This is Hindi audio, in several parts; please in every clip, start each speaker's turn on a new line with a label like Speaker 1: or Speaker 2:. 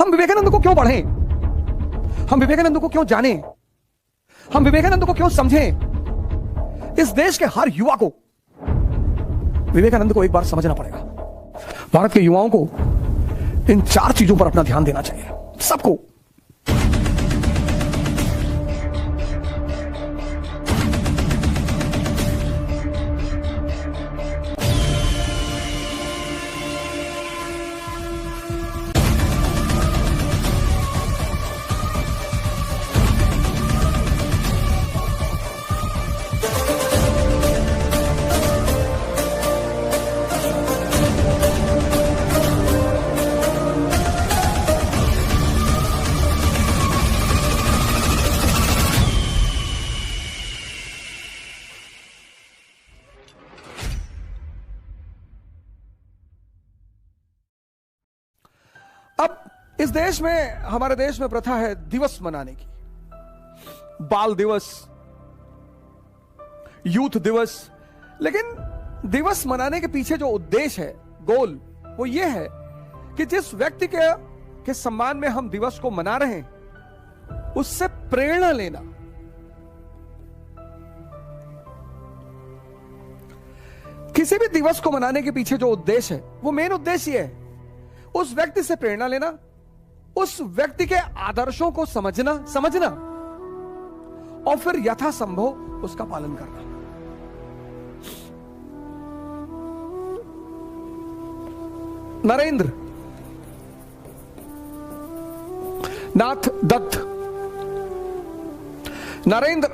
Speaker 1: हम विवेकानंद को क्यों पढ़ें? हम विवेकानंद को क्यों जानें? हम विवेकानंद को क्यों समझें? इस देश के हर युवा को विवेकानंद को एक बार समझना पड़ेगा। भारत के युवाओं को इन 4 चीजों पर अपना ध्यान देना चाहिए, सबको। अब इस देश में, हमारे देश में प्रथा है दिवस मनाने की। बाल दिवस, यूथ दिवस। लेकिन दिवस मनाने के पीछे जो उद्देश्य है, गोल, वो ये है कि जिस व्यक्ति के सम्मान में हम दिवस को मना रहे हैं, उससे प्रेरणा लेना। किसी भी दिवस को मनाने के पीछे जो उद्देश्य है, वो मेन उद्देश्य ये है, उस व्यक्ति से प्रेरणा लेना, उस व्यक्ति के आदर्शों को समझना और फिर यथासंभव उसका पालन करना। नरेंद्र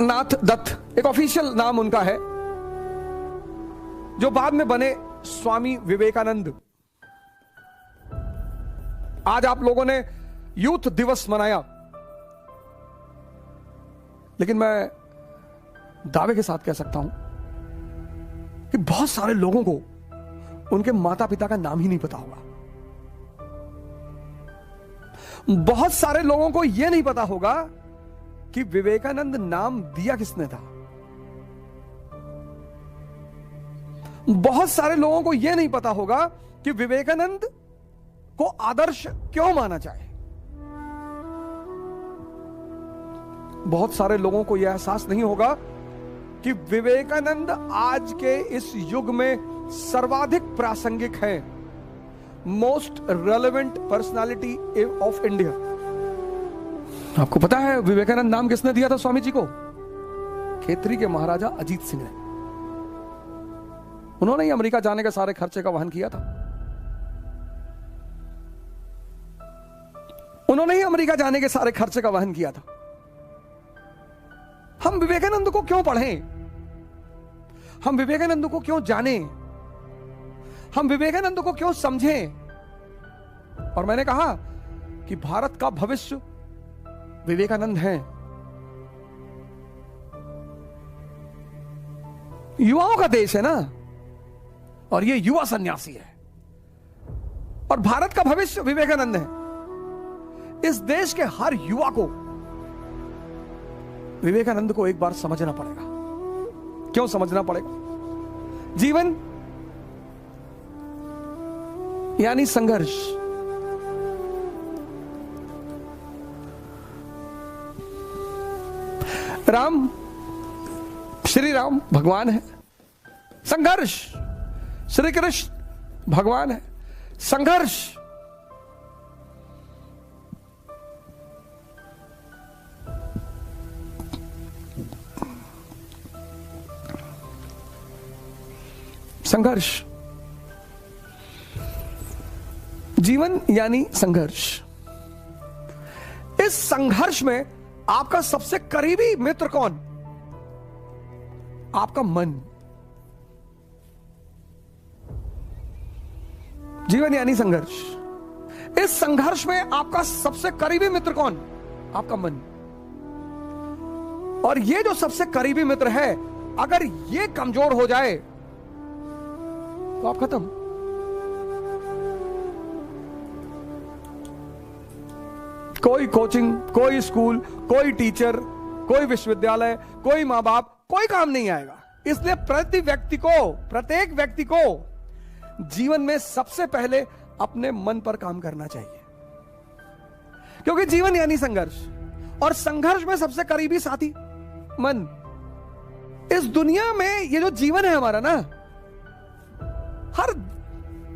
Speaker 1: नाथ दत्त एक ऑफिशियल नाम उनका है, जो बाद में बने स्वामी विवेकानंद। आज आप लोगों ने यूथ दिवस मनाया, लेकिन मैं दावे के साथ कह सकता हूं कि बहुत सारे लोगों को उनके माता पिता का नाम ही नहीं पता होगा। बहुत सारे लोगों को यह नहीं पता होगा कि विवेकानंद नाम दिया किसने था। बहुत सारे लोगों को यह नहीं पता होगा कि विवेकानंद को आदर्श क्यों माना जाए। बहुत सारे लोगों को यह एहसास नहीं होगा कि विवेकानंद आज के इस युग में सर्वाधिक प्रासंगिक है, most relevant personality of India. आपको पता है विवेकानंद नाम किसने दिया था स्वामी जी को? खेतरी के महाराजा अजीत सिंह ने। उन्होंने ही अमेरिका जाने के सारे खर्चे का वहन किया था। उन्होंने ही अमेरिका जाने के सारे खर्चे का वहन किया था। हम विवेकानंद को क्यों पढ़ें? हम विवेकानंद को क्यों जानें? हम विवेकानंद को क्यों समझें? और मैंने कहा कि भारत का भविष्य विवेकानंद है। युवाओं का देश है ना, और ये युवा सन्यासी है, और भारत का भविष्य विवेकानंद है। इस देश के हर युवा को विवेकानंद को एक बार समझना पड़ेगा। क्यों समझना पड़ेगा? जीवन यानी संघर्ष। श्री राम भगवान है, संघर्ष। श्री कृष्ण भगवान है, संघर्ष। संघर्ष, जीवन यानी संघर्ष। इस संघर्ष में आपका सबसे करीबी मित्र कौन? आपका मन। जीवन यानी संघर्ष। इस संघर्ष में आपका सबसे करीबी मित्र कौन? आपका मन। और ये जो सबसे करीबी मित्र है, अगर ये कमजोर हो जाए तो आप खत्म। कोई कोचिंग, कोई स्कूल, कोई टीचर, कोई विश्वविद्यालय, कोई मां बाप, कोई काम नहीं आएगा। इसलिए प्रत्येक व्यक्ति को जीवन में सबसे पहले अपने मन पर काम करना चाहिए। क्योंकि जीवन यानी संघर्ष, और संघर्ष में सबसे करीबी साथी मन। इस दुनिया में ये जो जीवन है हमारा ना,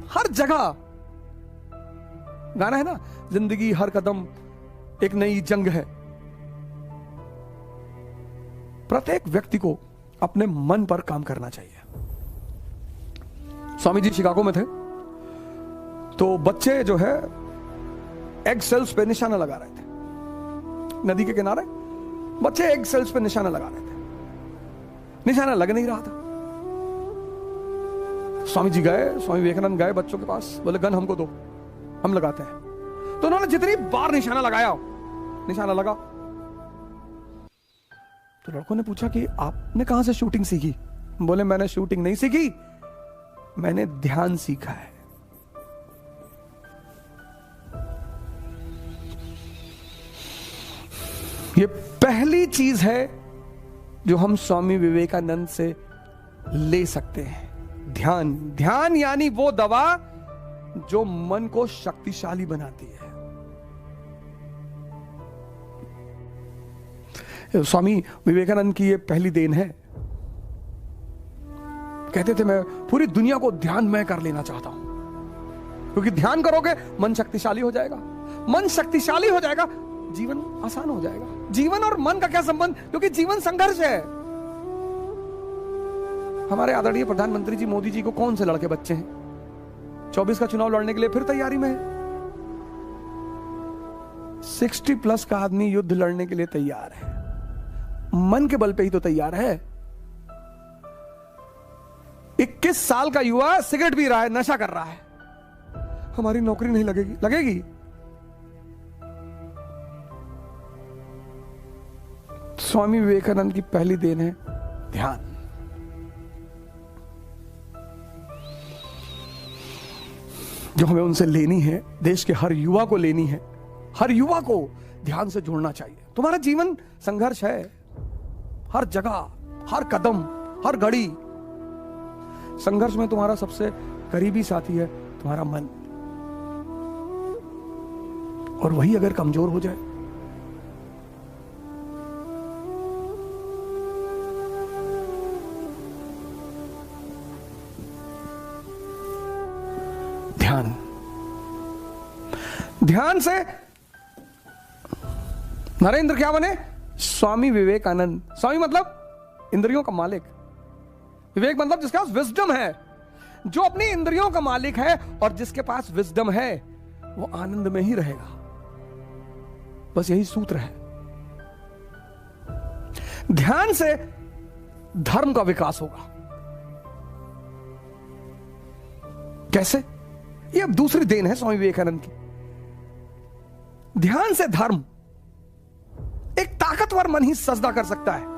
Speaker 1: हर जगह, गाना है ना, जिंदगी हर कदम एक नई जंग है। प्रत्येक व्यक्ति को अपने मन पर काम करना चाहिए। स्वामी जी शिकागो में थे, तो बच्चे जो है एग सेल्स पे निशाना लगा रहे थे। नदी के किनारे बच्चे एग सेल्स पे निशाना लगा रहे थे, निशाना लग नहीं रहा था। स्वामी जी गए, स्वामी विवेकानंद गए बच्चों के पास, बोले गन हमको दो, हम लगाते हैं। तो उन्होंने जितनी बार निशाना लगाया, निशाना लगा। तो लड़कों ने पूछा कि आपने कहां से शूटिंग सीखी? बोले मैंने शूटिंग नहीं सीखी, मैंने ध्यान सीखा है। ये पहली चीज है जो हम स्वामी विवेकानंद से ले सकते हैं, ध्यान। ध्यान यानी वो दवा जो मन को शक्तिशाली बनाती है। स्वामी विवेकानंद की ये पहली देन है। कहते थे मैं पूरी दुनिया को ध्यान में कर लेना चाहता हूं, क्योंकि ध्यान करोगे मन शक्तिशाली हो जाएगा, मन शक्तिशाली हो जाएगा, जीवन आसान हो जाएगा। जीवन और मन का क्या संबंध? क्योंकि जीवन संघर्ष है। हमारे आदरणीय प्रधानमंत्री जी मोदी जी को कौन से लड़के बच्चे हैं? 24 का चुनाव लड़ने के लिए फिर तैयारी में है। 60+ का आदमी युद्ध लड़ने के लिए तैयार है, मन के बल पे ही तो तैयार है। 21 साल का युवा सिगरेट पी रहा है, नशा कर रहा है, हमारी नौकरी नहीं लगेगी? लगेगी। स्वामी विवेकानंद की पहली देन है ध्यान। जो हमें उनसे लेनी है, देश के हर युवा को लेनी है। हर युवा को ध्यान से जोड़ना चाहिए। तुम्हारा जीवन संघर्ष है, हर जगह, हर कदम, हर घड़ी। संघर्ष में तुम्हारा सबसे करीबी साथी है तुम्हारा मन, और वही अगर कमजोर हो जाए, ध्यान। ध्यान से नरेंद्र क्या बने? स्वामी विवेकानंद। स्वामी मतलब इंद्रियों का मालिक, विवेक मतलब जिसके पास विजडम है। जो अपनी इंद्रियों का मालिक है और जिसके पास विजडम है वो आनंद में ही रहेगा। बस यही सूत्र है। ध्यान से धर्म का विकास होगा। कैसे? ये अब दूसरी देन है स्वामी विवेकानंद की। ध्यान से धर्म, एक ताकतवर मन ही सजदा कर सकता है।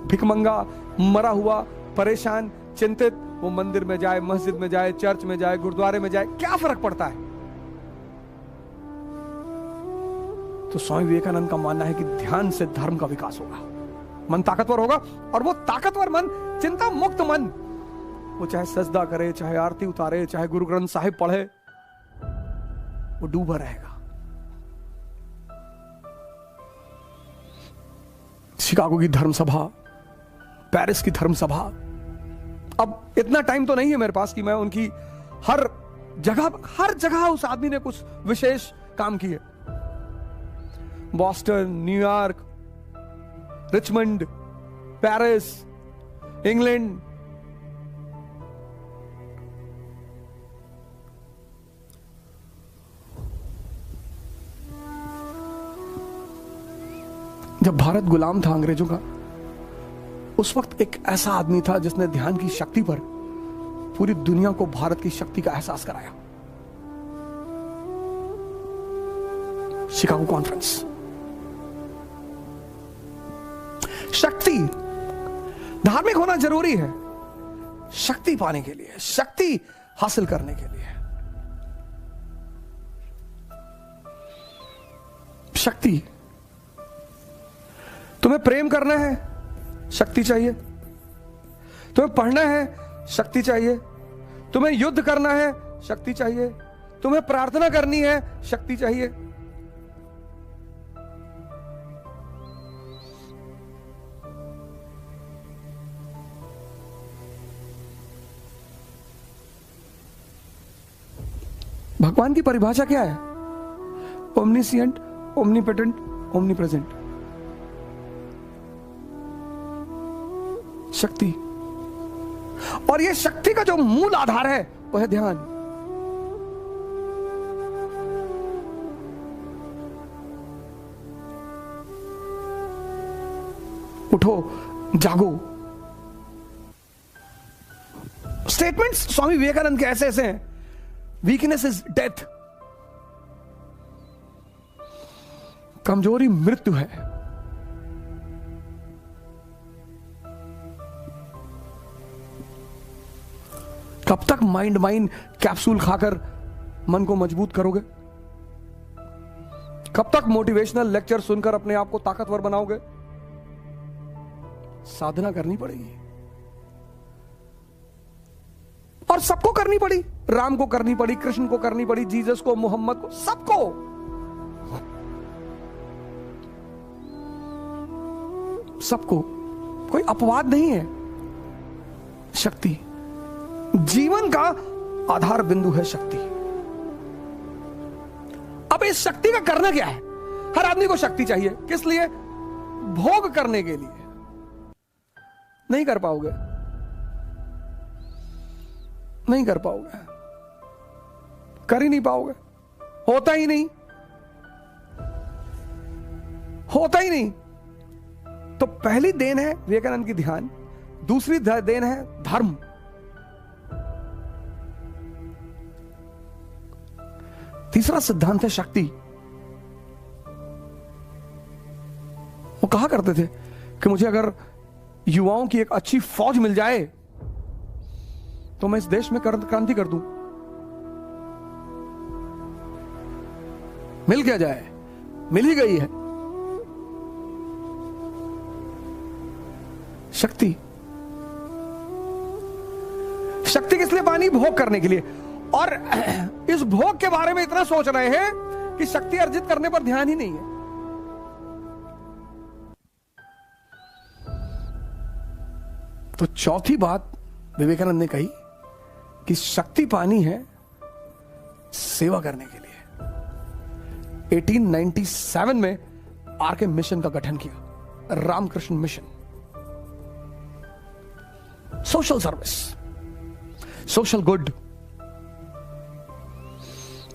Speaker 1: भिखमंगा, मरा हुआ, परेशान, चिंतित, वो मंदिर में जाए, मस्जिद में जाए, चर्च में जाए, गुरुद्वारे में जाए, क्या फर्क पड़ता है? तो स्वामी विवेकानंद का मानना है कि ध्यान से धर्म का विकास होगा, मन ताकतवर होगा, और वो ताकतवर मन, चिंता मुक्त मन, वो चाहे सजदा करे, चाहे आरती उतारे, चाहे गुरु ग्रंथ साहिब पढ़े, वो डूबा रहेगा। शिकागो की धर्म सभा, पेरिस की धर्म सभा, अब इतना टाइम तो नहीं है मेरे पास कि मैं उनकी हर जगह उस आदमी ने कुछ विशेष काम किए। Boston, New York, Richmond, Paris, England, जब भारत गुलाम था अंग्रेजों का, उस वक्त एक ऐसा आदमी था जिसने ध्यान की शक्ति पर पूरी दुनिया को भारत की शक्ति का एहसास कराया। Chicago conference. शक्ति, धार्मिक होना जरूरी है शक्ति पाने के लिए, शक्ति हासिल करने के लिए। शक्ति, तुम्हें प्रेम करना है, शक्ति चाहिए। तुम्हें पढ़ना है, शक्ति चाहिए। तुम्हें युद्ध करना है, शक्ति चाहिए। तुम्हें प्रार्थना करनी है, शक्ति चाहिए। भगवान की परिभाषा क्या है? ओमनिसिएंट, ओमनीपोटेंट, ओमनीप्रेजेंट। शक्ति। और यह शक्ति का जो मूल आधार है वह है ध्यान। उठो, जागो। स्टेटमेंट्स स्वामी विवेकानंद के ऐसे ऐसे हैं। वीकनेस इज डेथ, कमजोरी मृत्यु है। कब तक माइंड कैप्सूल खाकर मन को मजबूत करोगे? कब तक मोटिवेशनल लेक्चर सुनकर अपने आप को ताकतवर बनाओगे? साधना करनी पड़ेगी, और सबको करनी पड़ी। राम को करनी पड़ी, कृष्ण को करनी पड़ी, जीसस को, मोहम्मद को, सबको। सबको, कोई अपवाद नहीं है। शक्ति जीवन का आधार बिंदु है। शक्ति। अब इस शक्ति का करना क्या है? हर आदमी को शक्ति चाहिए। किस लिए? भोग करने के लिए। नहीं कर पाओगे, नहीं कर पाओगे, कर ही नहीं पाओगे। होता ही नहीं, होता ही नहीं। तो पहली देन है विवेकानंद की ध्यान, दूसरी देन है धर्म। तीसरा सिद्धांत है शक्ति। वो कहा करते थे कि मुझे अगर युवाओं की एक अच्छी फौज मिल जाए तो मैं इस देश में क्रांति कर दूं। मिल क्या जाए, मिल ही गई है शक्ति। शक्ति किस लिए पानी? भोग करने के लिए। और इस भोग के बारे में इतना सोच रहे हैं कि शक्ति अर्जित करने पर ध्यान ही नहीं है। तो चौथी बात विवेकानंद ने कही कि शक्ति पानी है सेवा करने के लिए। 1897 में आरके मिशन का गठन किया, Ramakrishna mission. Social service, social good.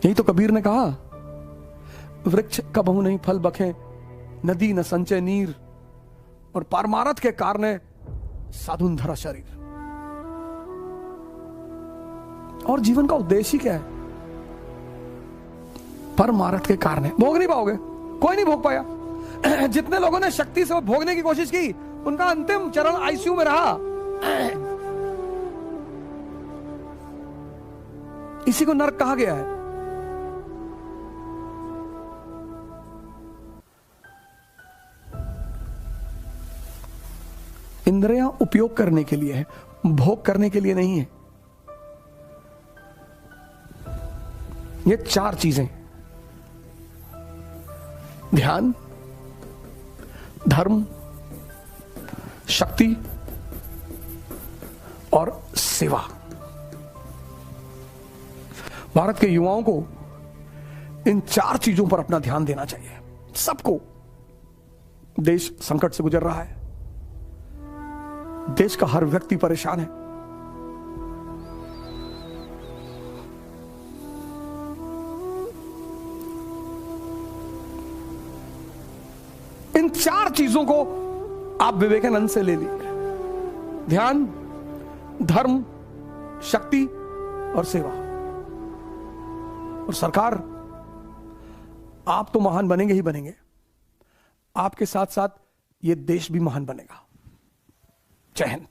Speaker 1: यही तो कबीर ने कहा, वृक्ष कबहु नहीं फल बखे, नदी न संचय नीर, और पारमारथ के कारण साधुन धरा शरीर। और जीवन का उद्देश्य ही क्या है? परमारथ के कारण। भोग नहीं पाओगे, कोई नहीं भोग पाया। जितने लोगों ने शक्ति से भोगने की कोशिश की, उनका अंतिम चरण आईसीयू में रहा। इसी को नरक कहा गया है। इंद्रियां उपयोग करने के लिए है, भोग करने के लिए नहीं है। ये चार चीजें, ध्यान, धर्म, शक्ति और सेवा, भारत के युवाओं को इन चार चीजों पर अपना ध्यान देना चाहिए। सबको। देश संकट से गुजर रहा है, देश का हर व्यक्ति परेशान है। इन चार चीजों को आप विवेकानंद से ले लीजिए, ध्यान, धर्म, शक्ति और सेवा। और सरकार, आप तो महान बनेंगे ही बनेंगे, आपके साथ साथ ये देश भी महान बनेगा। जय हिंद।